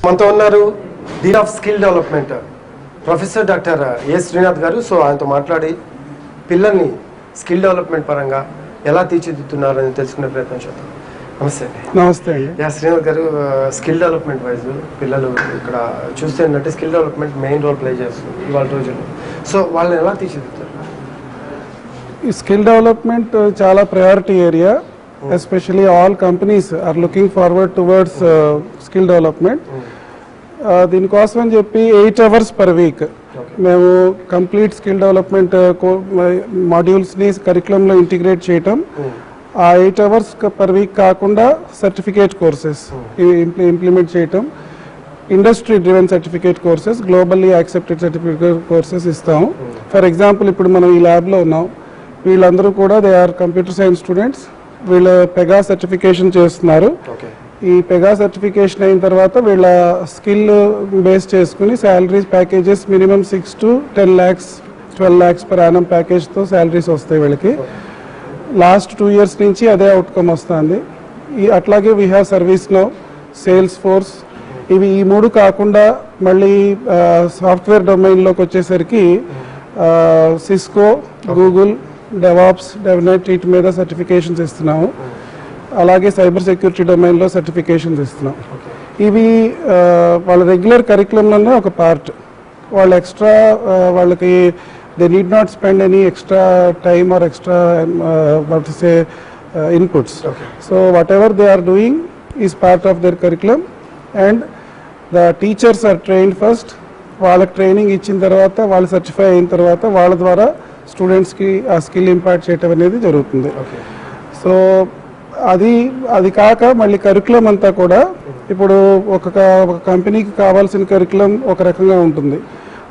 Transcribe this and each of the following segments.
మనతో ఉన్నారు dean of skill development professor doctor ఏ శ్రీనాథ్ గారు. సో ఆయనతో మాట్లాడి పిల్లల్ని స్కిల్ డెవలప్మెంట్ పరంగా ఎలా తీర్చిదిద్దుతున్నారని తెలుసుకునే ప్రయత్నం చేద్దాం. నమస్తే అండి. నమస్తే అండి. శ్రీనాథ్ గారు, స్కిల్ డెవలప్మెంట్ వైజ్ పిల్లలు ఇక్కడ చూస్తే ఏంటంటే skill development main role play చేస్తుంది ఇవాళ రోజుల్లో. సో వాళ్ళని ఎలా తీర్చిదిద్దుతారు? ఈ స్కిల్ డెవలప్మెంట్ చాలా priority area. Especially all companies are looking forward towards skill development. దీనికోసం అని చెప్పి 8 hours per week మేము కంప్లీట్ స్కిల్ డెవలప్మెంట్ మాడ్యూల్స్ని కరికులంలో ఇంటిగ్రేట్ చేయటం. ఆ 8 hours per week కాకుండా సర్టిఫికేట్ కోర్సెస్ ఇంప్లిమెంట్ చేయటం, industry driven certificate courses, globally accepted certificate courses ఇస్తాము. ఫర్ ఎగ్జాంపుల్ ఇప్పుడు మనం ఈ ల్యాబ్లో ఉన్నాం, వీళ్ళందరూ కూడా they are computer science students. వీళ్ళ పెగా సర్టిఫికేషన్ చేస్తున్నారు. ఈ పెగా సర్టిఫికేషన్ అయిన తర్వాత వీళ్ళ స్కిల్ బేస్ చేసుకుని salaries packages minimum 6 to 10 lakhs 12 lakhs per annum ప్యాకేజ్తో శాలరీస్ వస్తాయి వీళ్ళకి. లాస్ట్ 2 years నుంచి అదే అవుట్కమ్ వస్తుంది. అట్లాగే we have service now, sales force. ఇవి ఈ 3 కాకుండా మళ్ళీ సాఫ్ట్వేర్ డొమైన్లోకి వచ్చేసరికి సిస్కో, గూగుల్, డెవాప్స్, డెవ్నెట్ వీటి మీద సర్టిఫికేషన్స్ ఇస్తున్నాము. అలాగే సైబర్ సెక్యూరిటీ డొమైన్లో సర్టిఫికేషన్స్ ఇస్తున్నాం. ఇవి వాళ్ళ రెగ్యులర్ కరికులంలోనే ఒక పార్ట్. వాళ్ళు ఎక్స్ట్రా వాళ్ళకి they need not spend any extra time or extra inputs. So whatever they are doing is part of their curriculum. And the teachers are trained first. వాళ్ళకి training ఇచ్చిన తర్వాత వాళ్ళు certify అయిన తర్వాత వాళ్ళ ద్వారా స్టూడెంట్స్కి ఆ స్కిల్ ఇంపార్ట్ చేయటం అనేది జరుగుతుంది. సో అది కాక మళ్ళీ కరికులం అంతా కూడా ఇప్పుడు ఒక కంపెనీకి కావాల్సిన కరికులం ఒక రకంగా ఉంటుంది.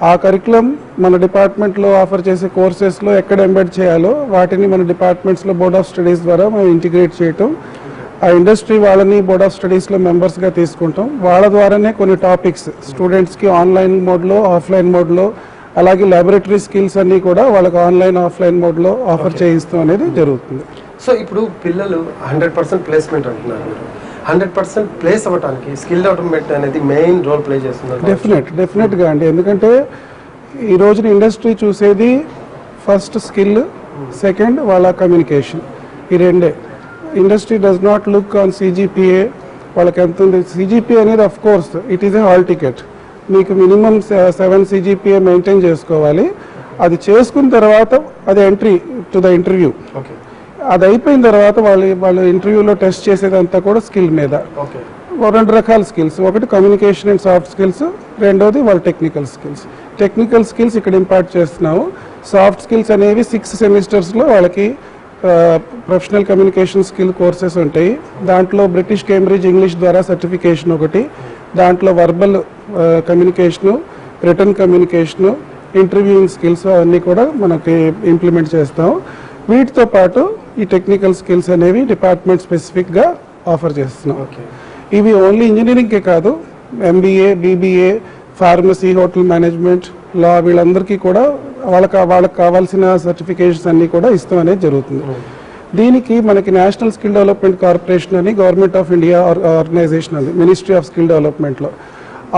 ఆ కరికులం మన డిపార్ట్మెంట్లో ఆఫర్ చేసే కోర్సెస్లో ఎక్కడ ఎంబెడ్ చేయాలో వాటిని మన డిపార్ట్మెంట్స్లో బోర్డ్ ఆఫ్ స్టడీస్ ద్వారా మనం ఇంటిగ్రేట్ చేయటం. ఆ ఇండస్ట్రీ వాళ్ళని బోర్డ్ ఆఫ్ స్టడీస్లో మెంబర్స్గా తీసుకుంటాం. వాళ్ళ ద్వారానే కొన్ని టాపిక్స్ స్టూడెంట్స్కి ఆన్లైన్ మోడ్లో, ఆఫ్లైన్ మోడ్లో, అలాగే ల్యాబొరేటరీ స్కిల్స్ అన్నీ కూడా వాళ్ళకి ఆన్లైన్, ఆఫ్లైన్ మోడ్లో ఆఫర్ చేయిస్తాం అనేది జరుగుతుంది. సో ఇప్పుడు పిల్లలు 100% ప్లేస్మెంట్ అంటున్నారు. 100% ప్లేస్ అవ్వడానికి స్కిల్ డెవలప్మెంట్ అనేది మెయిన్ రోల్ ప్లే చేస్తున్నారు. డెఫినెట్గా అండి. ఎందుకంటే ఈ రోజున ఇండస్ట్రీ చూసేది ఫస్ట్ స్కిల్, సెకండ్ వాళ్ళ కమ్యూనికేషన్. ఈ రెండే. Industry does not look on CGPA. వాళ్ళకి ఎంత ఉంది సిజిపిఏ అనేది, of course it is a hall ticket. మీకు మినిమం 7 CGPA మెయింటైన్ చేసుకోవాలి. అది చేసుకున్న తర్వాత అది ఎంట్రీ టు ద ఇంటర్వ్యూ. అది అయిపోయిన తర్వాత వాళ్ళు ఇంటర్వ్యూలో టెస్ట్ చేసేదంతా కూడా స్కిల్ మీద. 2 రకాల స్కిల్స్, ఒకటి కమ్యూనికేషన్ అండ్ సాఫ్ట్ స్కిల్స్, రెండోది వాళ్ళ టెక్నికల్ స్కిల్స్. టెక్నికల్ స్కిల్స్ ఇక్కడ ఇంపార్ట్ చేస్తున్నాము. సాఫ్ట్ స్కిల్స్ అనేవి 6 సెమిస్టర్స్లో వాళ్ళకి ప్రొఫెషనల్ కమ్యూనికేషన్ స్కిల్ కోర్సెస్ ఉంటాయి. దాంట్లో బ్రిటిష్ కేంబ్రిడ్జ్ ఇంగ్లీష్ ద్వారా సర్టిఫికేషన్ ఒకటి, దాంట్లో verbal communication, written communication, interviewing skills అవన్నీ కూడా మనకి ఇంప్లిమెంట్ చేస్తాం. వీటితో పాటు ఈ టెక్నికల్ స్కిల్స్ అనేవి డిపార్ట్మెంట్ స్పెసిఫిక్గా ఆఫర్ చేస్తున్నాం. ఇవి ఓన్లీ ఇంజనీరింగ్కే కాదు, MBA, BBA, pharmacy, hotel management, law వీళ్ళందరికీ కూడా వాళ్ళకి కావాల్సిన సర్టిఫికేషన్స్ అన్నీ కూడా ఇస్తాం అనేది జరుగుతుంది. దీనికి మనకి నేషనల్ స్కిల్ డెవలప్మెంట్ కార్పొరేషన్ అని గవర్నమెంట్ ఆఫ్ ఇండియా ఆర్గనైజేషన్ ఉంది, మినిస్ట్రీ ఆఫ్ స్కిల్ డెవలప్మెంట్లో.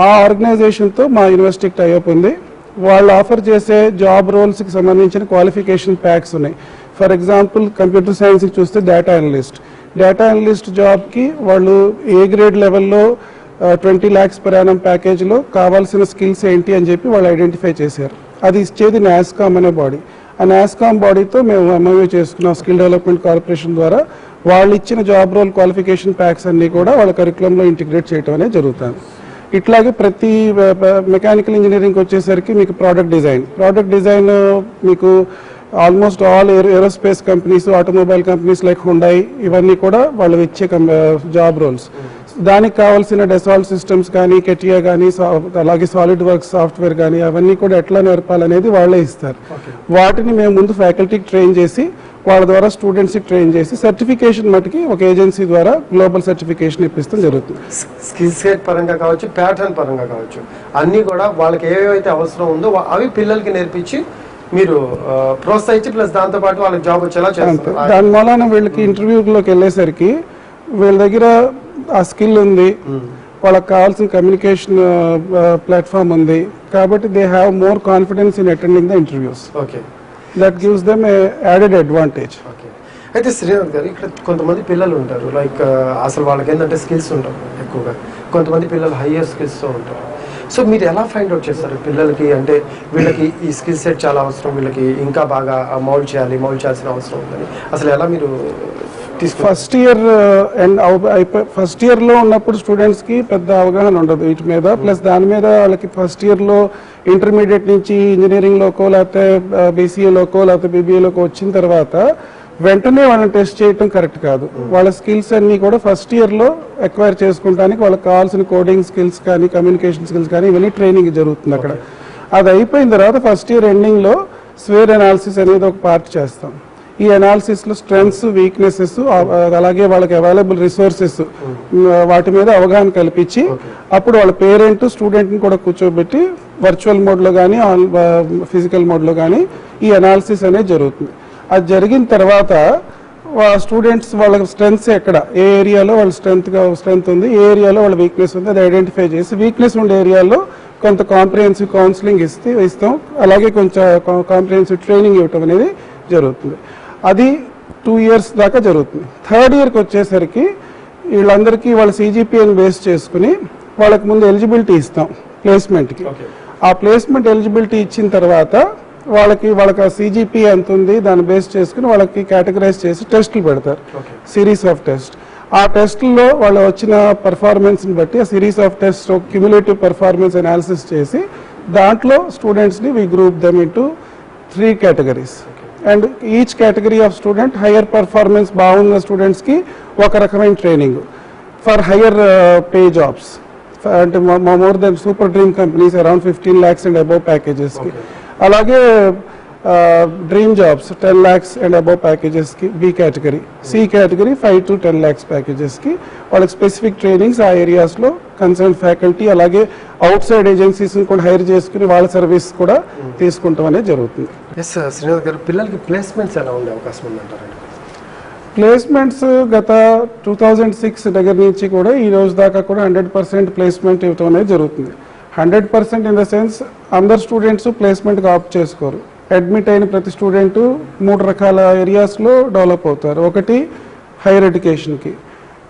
ఆ ఆర్గనైజేషన్తో మా యూనివర్సిటీకి టైఅప్ ఉంది. వాళ్ళు ఆఫర్ చేసే జాబ్ రోల్స్కి సంబంధించిన క్వాలిఫికేషన్ ప్యాక్స్ ఉన్నాయి. ఫర్ ఎగ్జాంపుల్ కంప్యూటర్ సైన్స్కి చూస్తే డేటా అనలిస్ట్ జాబ్కి వాళ్ళు ఏ గ్రేడ్ లెవెల్లో 20 lakhs per annum ప్యాకేజ్లో కావాల్సిన స్కిల్స్ ఏంటి అని చెప్పి వాళ్ళు ఐడెంటిఫై చేశారు. అది ఇచ్చేది నాస్కామ్ అనే బాడీ. ఆ నాస్కామ్ బాడీతో మేము MOU చేసుకున్నాం స్కిల్ డెవలప్మెంట్ కార్పొరేషన్ ద్వారా. వాళ్ళు ఇచ్చిన జాబ్ రోల్ క్వాలిఫికేషన్ ప్యాక్స్ అన్నీ కూడా వాళ్ళ కరికులంలో ఇంటిగ్రేట్ చేయడం అనేది జరుగుతుంది. ఇట్లాగే ప్రతి మెకానికల్ ఇంజనీరింగ్కి వచ్చేసరికి మీకు ప్రోడక్ట్ డిజైన్ మీకు almost all aerospace companies, automobile companies like Hyundai ఇవన్నీ కూడా వాళ్ళు ఇచ్చే జాబ్ రోల్స్. దానికి కావాల్సిన డెసాల్ట్ సిస్టమ్స్ కానీ, కెటియా కానీ, అలాగే సాలిడ్ వర్క్స్ సాఫ్ట్వేర్ కానీ అవన్నీ కూడా ఎట్లా నేర్పాలనేది వాళ్ళే ఇస్తారు. వాటిని మేము ముందు ఫ్యాకల్టీకి ట్రైన్ చేసి వాళ్ళ ద్వారా స్టూడెంట్స్కి ట్రైన్ చేసి సర్టిఫికేషన్ మటుకి ఒక ఏజెన్సీ ద్వారా గ్లోబల్ సర్టిఫికేషన్ ఇప్పిస్తాం జరుగుతుంది. స్కిల్ సెట్ పరంగా కావచ్చు, ప్యాటర్న్ పరంగా కావచ్చు, అన్నీ కూడా వాళ్ళకి ఏవైతే అవసరం ఉందో అవి పిల్లలకి నేర్పించి మీరు ప్రోత్సహించి ప్లస్ దాంతోపాటు వాళ్ళకి జాబ్ వచ్చేలా చేస్తారు. దాని మూలాన వీళ్ళకి ఇంటర్వ్యూలోకి వెళ్ళేసరికి వీళ్ళ దగ్గర ఆ స్కిల్ ఉంది, వాళ్ళకి కావాల్సిన కమ్యూనికేషన్ ప్లాట్ఫామ్ ఉంది కాబట్టి they have more confidence in attending the interviews. Okay, that gives them A added advantage. Okay. అయితే శ్రీనాథ్ గారు, ఇక్కడ కొంతమంది పిల్లలు ఉంటారు లైక్ అసలు వాళ్ళకి ఏంటంటే స్కిల్స్ ఉంటారు ఎక్కువగా, కొంతమంది పిల్లలు హయ్యర్ స్కిల్స్తో ఉంటారు. సో మీరు ఎలా ఫైండ్ అవుట్ చేస్తారు పిల్లలకి, అంటే వీళ్ళకి ఈ స్కిల్ సెట్ చాలా అవసరం, వీళ్ళకి ఇంకా బాగా మౌల్డ్ చేయాల్సిన అవసరం ఉందని అసలు ఎలా మీరు ఫస్ట్ ఇయర్ అండ్ ఫస్ట్ ఇయర్లో ఉన్నప్పుడు స్టూడెంట్స్కి పెద్ద అవగాహన ఉండదు వీటి మీద, ప్లస్ దాని మీద వాళ్ళకి ఫస్ట్ ఇయర్లో ఇంటర్మీడియట్ నుంచి ఇంజనీరింగ్లోకో లేకపోతే బీసీఏలోకో లేకపోతే బీబీఏలోకో వచ్చిన తర్వాత వెంటనే వాళ్ళని టెస్ట్ చేయటం కరెక్ట్ కాదు. వాళ్ళ స్కిల్స్ అన్నీ కూడా ఫస్ట్ ఇయర్లో ఎక్వైర్ చేసుకుంటానికి వాళ్ళకి కావాల్సిన కోడింగ్ స్కిల్స్ కానీ కమ్యూనికేషన్ స్కిల్స్ కానీ ఇవన్నీ ట్రైనింగ్ జరుగుతుంది అక్కడ. అది అయిపోయిన తర్వాత ఫస్ట్ ఇయర్ ఎండింగ్లో స్వేర్ అనాలిసిస్ అనేది ఒక పార్ట్ చేస్తాం. ఈ అనాలిసిస్లో స్ట్రెంగ్స్ వీక్నెసెస్ అలాగే వాళ్ళకి అవైలబుల్ రిసోర్సెస్ వాటి మీద అవగాహన కల్పించి అప్పుడు వాళ్ళ పేరెంట్ స్టూడెంట్ని కూడా కూర్చోబెట్టి వర్చువల్ మోడ్లో కానీ ఫిజికల్ మోడ్లో కానీ ఈ అనాలిసిస్ అనేది జరుగుతుంది. అది జరిగిన తర్వాత స్టూడెంట్స్ వాళ్ళ స్ట్రెంగ్స్ ఎక్కడ, ఏ ఏరియాలో వాళ్ళ స్ట్రెంగ్త్ ఉంది, ఏ ఏరియాలో వాళ్ళ వీక్నెస్ ఉంది, అది ఐడెంటిఫై చేసి వీక్నెస్ ఉండే ఏరియాలో కొంత కాంప్రిహెన్సివ్ కౌన్సిలింగ్ ఇస్తాం, అలాగే కొంచెం కాంప్రిహెన్సివ్ ట్రైనింగ్ ఇవ్వటం అనేది జరుగుతుంది. అది 2 years దాకా జరుగుతుంది. థర్డ్ ఇయర్కి వచ్చేసరికి వీళ్ళందరికీ వాళ్ళ CGPAని బేస్ చేసుకుని వాళ్ళకి ముందు ఎలిజిబిలిటీ ఇస్తాం ప్లేస్మెంట్కి. ఆ ప్లేస్మెంట్ ఎలిజిబిలిటీ ఇచ్చిన తర్వాత వాళ్ళకి ఆ CGPA ఎంత ఉంది దాన్ని బేస్ చేసుకుని వాళ్ళకి కేటగరైజ్ చేసి టెస్టులు పెడతారు, సిరీస్ ఆఫ్ టెస్ట్. ఆ టెస్టుల్లో వాళ్ళు వచ్చిన పర్ఫార్మెన్స్ని బట్టి ఆ series of test cumulative performance analysis చేసి దాంట్లో స్టూడెంట్స్ని we group them into 3 categories. And each category of student higher performance బాగున్న స్టూడెంట్స్కి ఒక రకమైన training for higher pay jobs, అంటే more than super dream companies around 15 lakhs and above ప్యాకేజెస్కి, అలాగే dream jobs 10 lakhs and above ప్యాకేజెస్కి B category, C category 5 to 10 lakhs ప్యాకేజెస్కి వాళ్ళకి స్పెసిఫిక్ ట్రైనింగ్స్ ఆ ఏరియాస్లో కన్సర్న్ ఫ్యాకల్టీ అలాగే అవుట్ సైడ్ ఏజెన్సీస్ని కూడా హైర్ చేసుకుని వాళ్ళ సర్వీస్ కూడా తీసుకుంటాం అనేది జరుగుతుంది. ఎస్ శ్రీనాథ్ గారు, పిల్లలకి ప్లేస్మెంట్స్ ఎలా ఉండే అవకాశం ఉందంటారండి? ప్లేస్మెంట్స్ గత 2006 దగ్గర నుంచి కూడా ఈ రోజు దాకా కూడా 100% ప్లేస్మెంట్ ఇవ్వటం అనేది జరుగుతుంది. 100% ఇన్ ద సెన్స్ అందరు స్టూడెంట్స్ ప్లేస్మెంట్కి ఆప్ట్ చేసుకోరు. అడ్మిట్ అయిన ప్రతి స్టూడెంటు 3 రకాల ఏరియాస్లో డెవలప్ అవుతారు. ఒకటి హైయర్ ఎడ్యుకేషన్కి,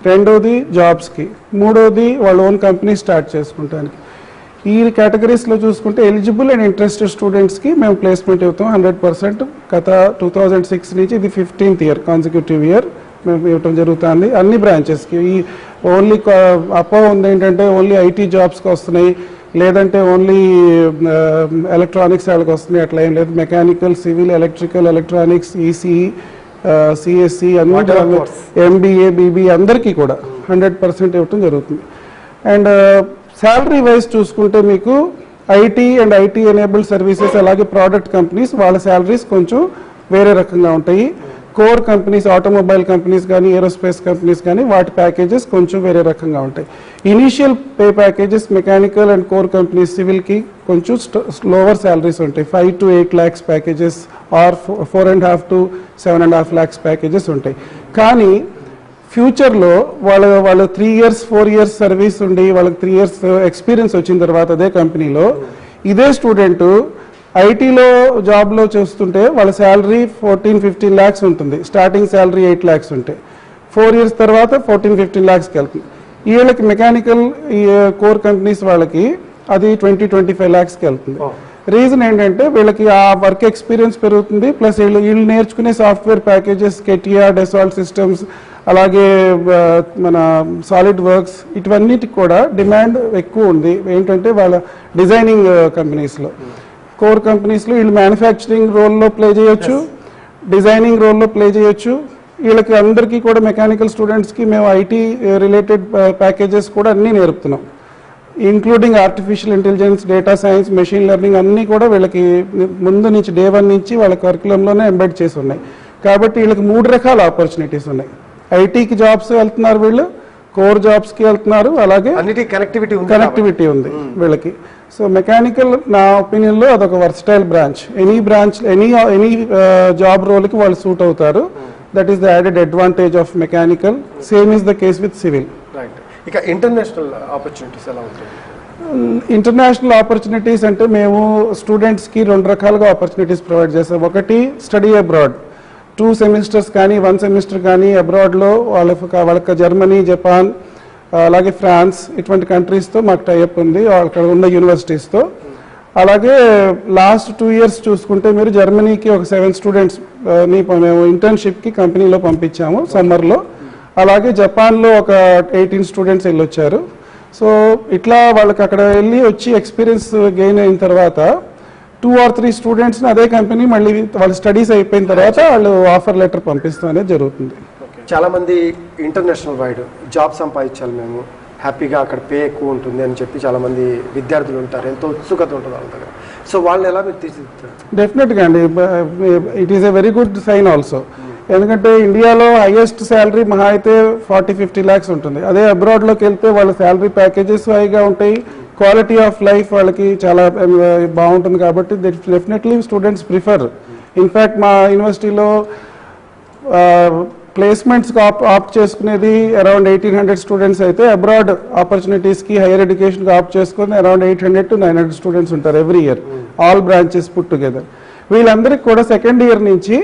రెండోది జాబ్స్కి, మూడోది వాళ్ళ ఓన్ కంపెనీ స్టార్ట్ చేసుకుంటానికి. ఈ కేటగిరీస్లో చూసుకుంటే ఎలిజిబుల్ అండ్ ఇంట్రెస్టెడ్ స్టూడెంట్స్కి మేము ప్లేస్మెంట్ ఇవ్వతాం 100%. గత 2006 నుంచి ఇది 15th year కాన్సిక్యూటివ్ ఇయర్ మేము ఇవ్వటం జరుగుతుంది అన్ని బ్రాంచెస్కి. ఈ ఓన్లీ అపో ఉంది ఏంటంటే ఓన్లీ ఐటీ జాబ్స్కి వస్తున్నాయి, లేదంటే ఓన్లీ ఎలక్ట్రానిక్స్ వాళ్ళకి వస్తున్నాయి, అట్లా ఏం లేదు. Mechanical, civil, electrical, electronics, ECE, CSC అన్ని MBA, BBA అందరికీ కూడా 100% ఇవ్వటం జరుగుతుంది. అండ్ శాలరీ వైజ్ చూసుకుంటే మీకు IT and IT enabled services అలాగే ప్రోడక్ట్ కంపెనీస్ వాళ్ళ శాలరీస్ కొంచెం వేరే రకంగా ఉంటాయి. కోర్ కంపెనీస్, ఆటోమొబైల్ కంపెనీస్ కానీ ఏరోస్పేస్ కంపెనీస్ కానీ వాటి ప్యాకేజెస్ కొంచెం వేరే రకంగా ఉంటాయి. Initial pay packages mechanical and core companies సివిల్కి కొంచెం లోవర్ శాలరీస్ ఉంటాయి. 5 to 8 lakhs packages or 4.5 to 7.5 lakhs packages ఉంటాయి. కానీ ఫ్యూచర్లో వాళ్ళు 3 years 4 years సర్వీస్ ఉండి వాళ్ళకి 3 years ఎక్స్పీరియన్స్ వచ్చిన తర్వాత అదే కంపెనీలో ఇదే స్టూడెంట్ ఐటీలో జాబ్లో చూస్తుంటే వాళ్ళ శాలరీ 14-15 lakhs ఉంటుంది. స్టార్టింగ్ శాలరీ 8 lakhs ఉంటాయి. 4 years తర్వాత 14-15 lakhsకి వెళ్తుంది. వీళ్ళకి మెకానికల్ కోర్ కంపెనీస్ వాళ్ళకి అది 20-25 lakhsకి వెళ్తుంది. రీజన్ ఏంటంటే వీళ్ళకి ఆ వర్క్ ఎక్స్పీరియన్స్ పెరుగుతుంది, ప్లస్ వీళ్ళు నేర్చుకునే సాఫ్ట్వేర్ ప్యాకేజెస్ కెటియా, డెసాల్ట్ సిస్టమ్స్, అలాగే మన సాలిడ్ వర్క్స్ ఇటువన్నిటికి కూడా డిమాండ్ ఎక్కువ ఉంది. ఏంటంటే వాళ్ళ డిజైనింగ్ కంపెనీస్లో, కోర్ కంపెనీస్లో వీళ్ళు మ్యానుఫ్యాక్చరింగ్ రోల్లో ప్లే చేయొచ్చు, డిజైనింగ్ రోల్లో ప్లే చేయొచ్చు. వీళ్ళకి అందరికీ కూడా మెకానికల్ స్టూడెంట్స్కి మేము ఐటీ రిలేటెడ్ ప్యాకేజెస్ కూడా అన్నీ నేర్పుతున్నాం, including artificial intelligence, data science, machine learning అన్నీ కూడా వీళ్ళకి ముందు నుంచి డే 1 నుంచి వాళ్ళ కరికులంలోనే ఎంబెడ్ చేసి ఉన్నాయి. కాబట్టి వీళ్ళకి 3 రకాల ఆపర్చునిటీస్ ఉన్నాయి. ఐటీకి జాబ్స్ వెళ్తున్నారు వీళ్ళు, కోర్ జాబ్స్కి వెళ్తున్నారు, అలాగే కనెక్టివిటీ ఉంది వీళ్ళకి. సో మెకానికల్ నా ఒపీనియన్లో అదొక వర్సటైల్ బ్రాంచ్. ఎనీ జాబ్ రోల్కి వాళ్ళు సూట్ అవుతారు. That is the added advantage of mechanical. Same is the case with civil. Right. ఇక ఇంటర్నేషనల్ ఆపర్చునిటీస్ ఎలా ఉంటాయి? ఇంటర్నేషనల్ ఆపర్చునిటీస్ అంటే మేము స్టూడెంట్స్కి 2 రకాలుగా ఆపర్చునిటీస్ ప్రొవైడ్ చేస్తాం. ఒకటి స్టడీ అబ్రాడ్, 2 సెమిస్టర్స్ కానీ 1 సెమిస్టర్ కానీ అబ్రాడ్లో వాళ్ళకి జర్మనీ, జపాన్, అలాగే ఫ్రాన్స్ ఇటువంటి కంట్రీస్తో మాకు టైఅప్ ఉంది అక్కడ ఉన్న యూనివర్సిటీస్తో. అలాగే లాస్ట్ 2 ఇయర్స్ చూసుకుంటే మీరు జర్మనీకి ఒక 7 స్టూడెంట్స్ని మేము ఇంటర్న్షిప్కి కంపెనీలో పంపించాము సమ్మర్లో. అలాగే జపాన్లో ఒక 18 స్టూడెంట్స్ వెళ్ళొచ్చారు. సో ఇట్లా వాళ్ళకి అక్కడ వెళ్ళి వచ్చి ఎక్స్పీరియన్స్ గెయిన్ అయిన తర్వాత 2 or 3 స్టూడెంట్స్ని అదే కంపెనీ మళ్ళీ వాళ్ళ స్టడీస్ అయిపోయిన తర్వాత వాళ్ళు ఆఫర్ లెటర్ పంపిస్తాం అనేది జరుగుతుంది. చాలామంది ఇంటర్నేషనల్ వైడ్ జాబ్ సంపాదించాలి మేము, హ్యాపీగా అక్కడ పే ఎక్కువ ఉంటుంది అని చెప్పి చాలామంది విద్యార్థులు ఉంటారు, ఎంతో ఉత్సుకత ఉంటుంది వాళ్ళ దగ్గర. సో వాళ్ళని ఎలా మీరు తీర్చిదిద్దుతారు? డెఫినెట్గా అండి, it is a very good sign also. ఎందుకంటే ఇండియాలో హైయెస్ట్ శాలరీ మహా అయితే 40-50 lakhs ఉంటుంది. అదే అబ్రాడ్లోకి వెళ్తే వాళ్ళ శాలరీ ప్యాకేజెస్ హైగా ఉంటాయి, క్వాలిటీ ఆఫ్ లైఫ్ వాళ్ళకి చాలా బాగుంటుంది. కాబట్టి డెఫినెట్లీ స్టూడెంట్స్ ప్రిఫర్. ఇన్ఫ్యాక్ట్ మా యూనివర్సిటీలో ప్లేస్మెంట్స్కి ఆప్ట్ చేసుకునేది అరౌండ్ 1800 స్టూడెంట్స్ అయితే అబ్రాడ్ ఆపర్చునిటీస్కి హైయర్ ఎడ్యుకేషన్కి ఆప్ట్ చేసుకుని అరౌండ్ 800 to 900 స్టూడెంట్స్ ఉంటారు every year, all branches put together. వీళ్ళందరికీ కూడా సెకండ్ ఇయర్ నుంచి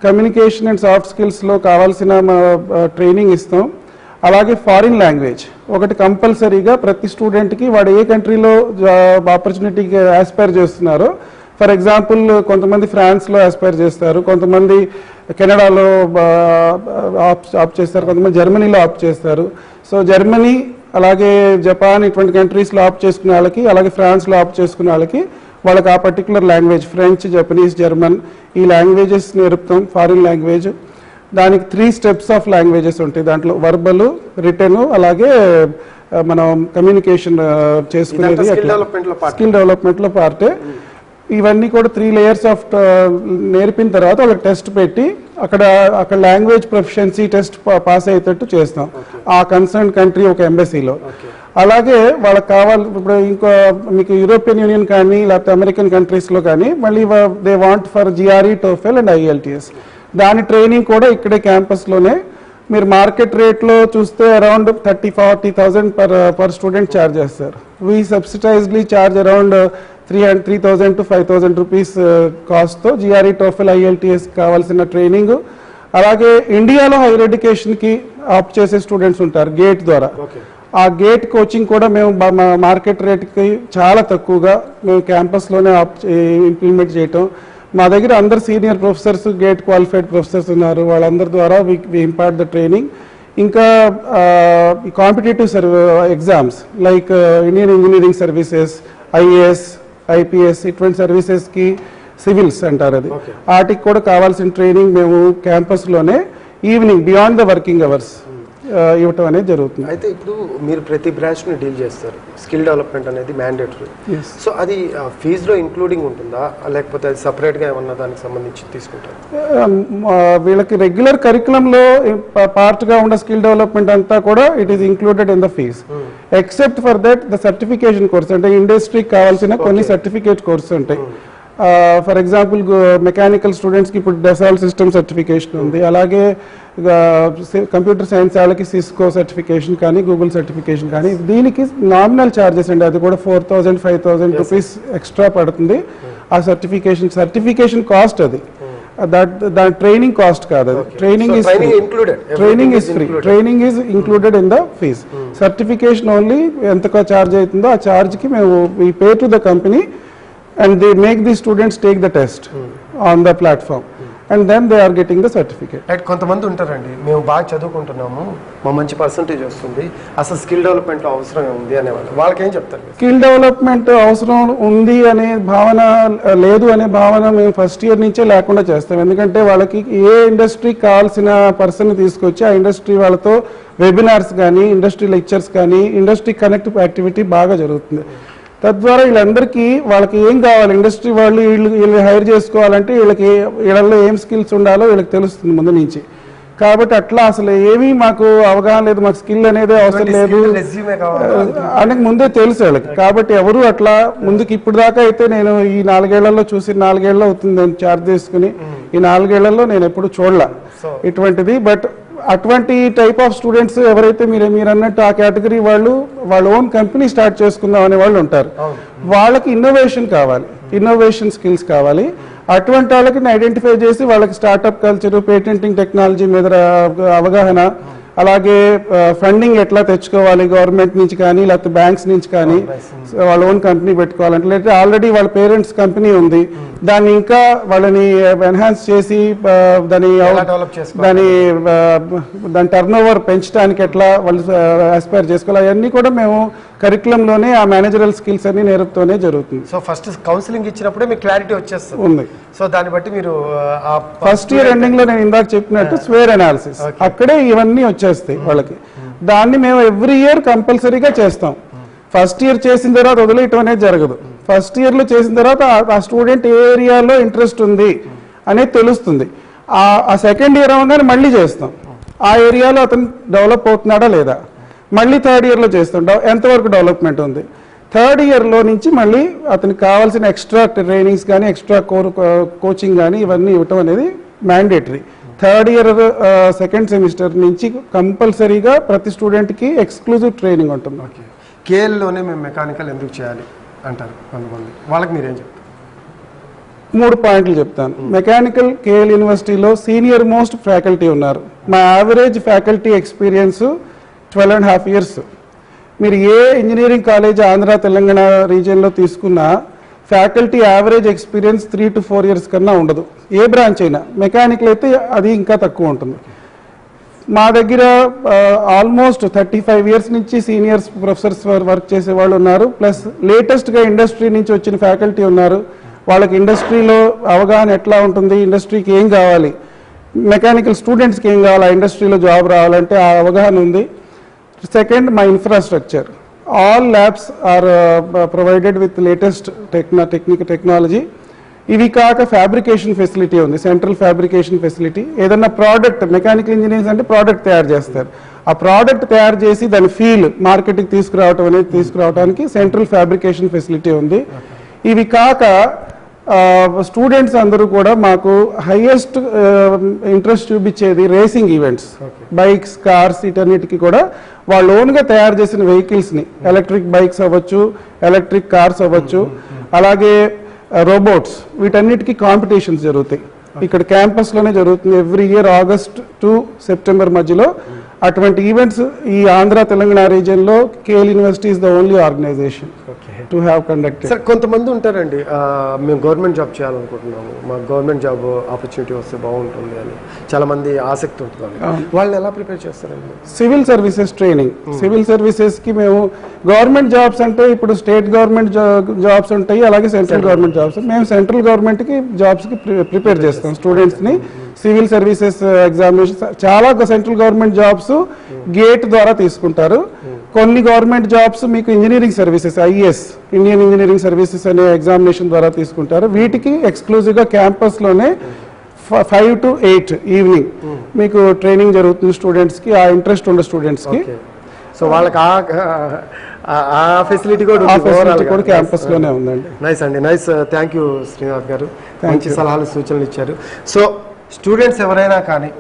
కమ్యూనికేషన్ అండ్ సాఫ్ట్ స్కిల్స్లో కావాల్సిన ట్రైనింగ్ ఇస్తాం. అలాగే ఫారిన్ లాంగ్వేజ్ ఒకటి కంపల్సరీగా ప్రతి స్టూడెంట్కి వాడు ఏ కంట్రీలో ఆపర్చునిటీకి ఆస్పైర్ చేస్తున్నారో. ఫర్ ఎగ్జాంపుల్ కొంతమంది ఫ్రాన్స్లో ఆస్పైర్ చేస్తారు, కొంతమంది కెనడాలో ఆప్ట్ చేస్తారు, కొంతమంది జర్మనీలో ఆప్ట్ చేస్తారు. సో జర్మనీ అలాగే జపాన్ ఇటువంటి కంట్రీస్లో ఆప్ట్ చేసుకునే వాళ్ళకి, అలాగే ఫ్రాన్స్లో ఆప్ట్ చేసుకునే వాళ్ళకి ఆ particular language French, Japanese, German ఈ లాంగ్వేజెస్ నేర్పుతాం. ఫారిన్ లాంగ్వేజ్ దానికి 3 steps ఆఫ్ లాంగ్వేజెస్ ఉంటాయి. దాంట్లో వర్బల్, రిటర్న్, అలాగే మనం కమ్యూనికేషన్ చేసుకునేది స్కిల్ డెవలప్మెంట్లో పార్టే. ఇవన్నీ కూడా 3 layers ఆఫ్ నేర్పిన తర్వాత వాళ్ళకి టెస్ట్ పెట్టి అక్కడ లాంగ్వేజ్ ప్రొఫిషియన్సీ టెస్ట్ పాస్ అయ్యేటట్టు చేస్తాం ఆ కన్సర్న్ కంట్రీ ఒక ఎంబసీలో. అలాగే వాళ్ళకి కావాలి ఇప్పుడు ఇంకో మీకు యూరోపియన్ యూనియన్ కానీ లేకపోతే అమెరికన్ కంట్రీస్లో కానీ మళ్ళీ they want for GRE, TOEFL and IELTS. దాని ట్రైనింగ్ కూడా ఇక్కడే క్యాంపస్లోనే. మీరు మార్కెట్ రేట్లో చూస్తే అరౌండ్ 30,000-40,000 పర్ స్టూడెంట్ ఛార్జ్ చేస్తారు. We subsidisedly charge around 3,000 to 5,000 rupees కాస్ట్తో GRE, TOEFL, IELTS కావాల్సిన ట్రైనింగ్. అలాగే ఇండియాలో హైయర్ ఎడ్యుకేషన్కి ఆప్ట్ చేసే స్టూడెంట్స్ ఉంటారు గేట్ ద్వారా. ఆ గేట్ కోచింగ్ కూడా మేము మార్కెట్ రేట్కి చాలా తక్కువగా మేము క్యాంపస్లోనే ఇంప్లిమెంట్ చేయటం. మా దగ్గర అందరు senior professors, gate qualified professors ఉన్నారు, వాళ్ళందరి ద్వారా వి ఇంపార్ట్ ద ట్రైనింగ్. ఇంకా competitive exams like Indian engineering services, IAS, IPS ఇటువంటి సర్వీసెస్కి సివిల్స్ అంటారు అది, వాటికి కూడా కావాల్సిన ట్రైనింగ్ మేము క్యాంపస్లోనే evening beyond the working hours ఇవ్వటం అనేది జరుగుతుంది. అయితే ఇప్పుడు మీరు ప్రతి బ్రాంచ్ని డీల్ చేస్తారు, స్కిల్ డెవలప్మెంట్ అనేది మ్యాండేటరీ. సో అది ఫీజులో ఇంక్లూడింగ్ ఉంటుందా లేకపోతే అది సపరేట్గా ఏమన్నా దానికి సంబంధించి తీసుకుంటారు? వీళ్ళకి రెగ్యులర్ కరికులంలో పార్ట్గా ఉన్న స్కిల్ డెవలప్మెంట్ అంతా కూడా it is included in the fees, except for that the certification course అంటే ఇండస్ట్రీకి కావాల్సిన కొన్ని సర్టిఫికేట్ కోర్స్ ఉంటాయి. ఫర్ ఎగ్జాంపుల్ మెకానికల్ స్టూడెంట్స్కి ఇప్పుడు డెసాల్ సిస్టమ్ సర్టిఫికేషన్ ఉంది. అలాగే కంప్యూటర్ సైన్స్ వాళ్ళకి సిస్కో సర్టిఫికేషన్ కానీ గూగుల్ సర్టిఫికేషన్ కానీ దీనికి నామినల్ ఛార్జెస్ అండి. అది కూడా 4,000-5,000 రూపీస్ ఎక్స్ట్రా పడుతుంది. ఆ సర్టిఫికేషన్ కాస్ట్ అది, దాని ట్రైనింగ్ కాస్ట్ కాదు. అది training is free, training is included in the fees. Certification only ఎంత ఛార్జ్ అవుతుందో ఆ ఛార్జ్కి మేము we pay to the company and they make the students take the test on the platform and then they are getting the certificate. Right, కొంతమంది ఉంటారండి మేము బాగా చదువుకుంటున్నాము, మా మంచి పర్సంటేజ్ వస్తుంది, అసలు స్కిల్ డెవలప్మెంట్ అవసరం ఉంది అనేవాళ్ళు, వాళ్ళకి ఏం చెప్తారు? స్కిల్ డెవలప్మెంట్ అవసరం ఉంది అనే భావన లేదు అనే భావన మేము ఫస్ట్ ఇయర్ నుంచే లేకుండా చేస్తాం. ఎందుకంటే వాళ్ళకి ఏ ఇండస్ట్రీకి కావాల్సిన పర్సన్ తీసుకొచ్చి ఆ ఇండస్ట్రీ వాళ్ళతో వెబినార్స్ కానీ ఇండస్ట్రీ లెక్చర్స్ కానీ ఇండస్ట్రీ కనెక్ట్ యాక్టివిటీ బాగా జరుగుతుంది. తద్వారా వీళ్ళందరికీ వాళ్ళకి ఏం కావాలి, ఇండస్ట్రీ వాళ్ళు వీళ్ళు హైర్ చేసుకోవాలంటే వీళ్ళల్లో ఏం స్కిల్స్ ఉండాలో వీళ్ళకి తెలుస్తుంది ముందు నుంచి. కాబట్టి అట్లా అసలు ఏమీ మాకు అవగాహన లేదు, మాకు స్కిల్ అనేది అవసరం లేదు అనేది ముందే తెలుసు వాళ్ళకి. కాబట్టి ఎవరు అట్లా ముందుకు ఇప్పుడు దాకా అయితే నేను ఈ 4 ఏళ్లలో చూసి 4 ఏళ్ళు అవుతుంది నేను ఛార్జ్ చేసుకుని, ఈ 4 ఏళ్లలో నేను ఎప్పుడు చూడలే ఇటువంటిది. బట్ అటువంటి టైప్ ఆఫ్ స్టూడెంట్స్ ఎవరైతే మీరు అన్నట్టు ఆ కేటగిరీ వాళ్ళు వాళ్ళ ఓన్ కంపెనీ స్టార్ట్ చేసుకుందాం అనే వాళ్ళు ఉంటారు. వాళ్ళకి ఇన్నోవేషన్ స్కిల్స్ కావాలి. అటువంటి వాళ్ళకి ఐడెంటిఫై చేసి వాళ్ళకి స్టార్టప్ కల్చర్, పేటెంటింగ్ టెక్నాలజీ మీద అవగాహన, అలాగే ఫండింగ్ ఎట్లా తెచ్చుకోవాలి గవర్నమెంట్ నుంచి కానీ లేకపోతే బ్యాంక్స్ నుంచి కానీ, వాళ్ళ ఓన్ కంపెనీ పెట్టుకోవాలంటే, లేకపోతే ఆల్రెడీ వాళ్ళ పేరెంట్స్ కంపెనీ ఉంది దాన్ని ఇంకా వాళ్ళని ఎన్హాన్స్ చేసి దాని టర్న్ ఓవర్ పెంచడానికి ఎట్లా వాళ్ళు ఆస్పైర్ చేసుకోవాలి, అవన్నీ కూడా మేము కరికులంలోనే ఆ మేనేజరల్ స్కిల్స్ అన్ని నేర్పుతూనే జరుగుతుంది. సో ఫస్ట్ కౌన్సిలింగ్ ఇచ్చినప్పుడే మీకు క్లారిటీ వచ్చేస్తుంది ఉంది. సో దాన్ని బట్టి మీరు ఫస్ట్ ఇయర్ ఎండింగ్ లో నేను ఇందాక చెప్పినట్టు స్వేర్ అనాలిసిస్, అక్కడే ఇవన్నీ వచ్చేస్తాయి వాళ్ళకి. దాన్ని మేము ఎవ్రీ ఇయర్ కంపల్సరీగా చేస్తాం. ఫస్ట్ ఇయర్ చేసిన తర్వాత వదిలేయటం అనేది జరగదు. ఫస్ట్ ఇయర్ లో చేసిన తర్వాత ఆ స్టూడెంట్ ఏ ఏరియాలో ఇంట్రెస్ట్ ఉంది అనేది తెలుస్తుంది. ఆ సెకండ్ ఇయర్ అవగానే మళ్ళీ చేస్తాం, ఆ ఏరియాలో అతను డెవలప్ అవుతున్నాడా లేదా. మళ్ళీ థర్డ్ ఇయర్లో చేస్తాం, ఎంతవరకు డెవలప్మెంట్ ఉంది. థర్డ్ ఇయర్లో నుంచి మళ్ళీ అతనికి కావాల్సిన ఎక్స్ట్రా ట్రైనింగ్స్ కానీ ఎక్స్ట్రా కోచింగ్ కానీ ఇవన్నీ ఇవ్వటం అనేది mandatory. Third year second semester నుంచి కంపల్సరీగా ప్రతి స్టూడెంట్కి ఎక్స్క్లూజివ్ ట్రైనింగ్ ఉంటుంది. కేఎల్లోనే మేము మెకానికల్ ఎందుకు చేయాలి అంటారు కొంతమంది, వాళ్ళకి మీరేం చెప్తారు? 3 పాయింట్లు చెప్తాను. మెకానికల్ కేఎల్ యూనివర్సిటీలో సీనియర్ మోస్ట్ ఫ్యాకల్టీ ఉన్నారు. మా యావరేజ్ ఫ్యాకల్టీ ఎక్స్పీరియన్స్ 12.5 years. మీరు ఏ ఇంజనీరింగ్ కాలేజ్ ఆంధ్ర తెలంగాణ రీజియన్లో తీసుకున్నా faculty average experience 3 to 4 years కన్నా ఉండదు. ఏ బ్రాంచ్ అయినా, మెకానికల్ అయితే అది ఇంకా తక్కువ ఉంటుంది. మా దగ్గర ఆల్మోస్ట్ 35 years నుంచి సీనియర్స్ ప్రొఫెసర్స్ వర్క్ చేసే వాళ్ళు ఉన్నారు. ప్లస్ లేటెస్ట్గా ఇండస్ట్రీ నుంచి వచ్చిన ఫ్యాకల్టీ ఉన్నారు. వాళ్ళకి ఇండస్ట్రీలో అవగాహన ఎట్లా ఉంటుంది, ఇండస్ట్రీకి ఏం కావాలి, మెకానికల్ స్టూడెంట్స్కి ఏం కావాలి, ఆ ఇండస్ట్రీలో జాబ్ రావాలంటే ఆ అవగాహన ఉంది. సెకండ్, మా infrastructure. All labs are provided with latest technology. ఇవి కాక ఫ్యాబ్రికేషన్ ఫెసిలిటీ ఉంది, సెంట్రల్ ఫ్యాబ్రికేషన్ ఫెసిలిటీ. ఏదన్నా ప్రోడక్ట్, మెకానికల్ ఇంజనీర్స్ అంటే ప్రోడక్ట్ తయారు చేస్తారు, ఆ ప్రోడక్ట్ తయారు చేసి దాని ఫీల్ మార్కెట్కి తీసుకురావడానికి సెంట్రల్ ఫ్యాబ్రికేషన్ ఫెసిలిటీ ఉంది. ఇవి కాక స్టూడెంట్స్ అందరూ కూడా మాకు హైయెస్ట్ ఇంట్రెస్ట్ చూపించేది రేసింగ్ ఈవెంట్స్, బైక్స్, కార్స్, వీటన్నిటికీ కూడా వాళ్ళు ఓన్గా తయారు చేసిన వెహికల్స్ని, ఎలక్ట్రిక్ బైక్స్ అవ్వచ్చు, ఎలక్ట్రిక్ కార్స్ అవ్వచ్చు, అలాగే రోబోట్స్, వీటన్నిటికీ కాంపిటీషన్స్ జరుగుతాయి. ఇక్కడ క్యాంపస్లోనే జరుగుతుంది. Every year August to September మధ్యలో అటువంటి ఈవెంట్స్ ఈ ఆంధ్ర తెలంగాణ రీజియన్లో KL university is the only organisation to have conducted. Sir, కొంతమంది ఉంటారండి, మేము గవర్నమెంట్ జాబ్ చేయాలనుకుంటున్నాము, మాకు గవర్నమెంట్ జాబ్ ఆపర్చునిటీ వస్తే బాగుంటుంది అని చాలామంది ఆసక్తి ఉంటుంది. వాళ్ళని ఎలా ప్రిపేర్ చేస్తారండి? Civil services training. సివిల్ సర్వీసెస్కి మేము గవర్నమెంట్ జాబ్స్ అంటే ఇప్పుడు స్టేట్ గవర్నమెంట్ జాబ్స్ ఉంటాయి, అలాగే సెంట్రల్ గవర్నమెంట్ జాబ్స్. మేము సెంట్రల్ గవర్నమెంట్కి జాబ్స్కి ప్రిపేర్ చేస్తాం స్టూడెంట్స్ని. సివిల్ సర్వీసెస్ ఎగ్జామినేషన్, చాలా సెంట్రల్ గవర్నమెంట్ జాబ్స్ గేట్ ద్వారా తీసుకుంటారు. కొన్ని గవర్నమెంట్ జాబ్స్ మీకు engineering services, is, Indian engineering services అనే ఎగ్జామినేషన్ ద్వారా తీసుకుంటారు. వీటికి ఎక్స్క్లూజివ్గా క్యాంపస్లోనే 5 to 8 ఈవినింగ్ మీకు ట్రైనింగ్ జరుగుతుంది స్టూడెంట్స్కి, ఆ ఇంట్రెస్ట్ ఉన్న స్టూడెంట్స్కి. సో వాళ్ళకి ఆ ఫెసిలిటీ కూడా క్యాంపస్లోనే ఉందండి. నైస్ అండి, నైస్. థ్యాంక్ యూ శ్రీనాథ్ గారు, మంచి సలహాలు సూచనలు ఇచ్చారు. సో స్టూడెంట్స్ ఎవరైనా కానీ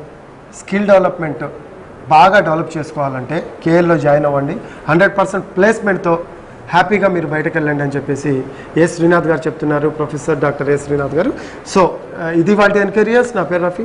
స్కిల్ డెవలప్మెంట్ బాగా డెవలప్ చేసుకోవాలంటే కేఎల్లో జాయిన్ అవ్వండి. 100% ప్లేస్మెంట్తో హ్యాపీగా మీరు బయటకు వెళ్ళండి అని చెప్పేసి శ్రీనాథ్ గారు చెప్తున్నారు, ప్రొఫెసర్ డాక్టర్ శ్రీనాథ్ గారు. సో ఇది వాటి కెరియర్స్. నా పేరు రఫీ.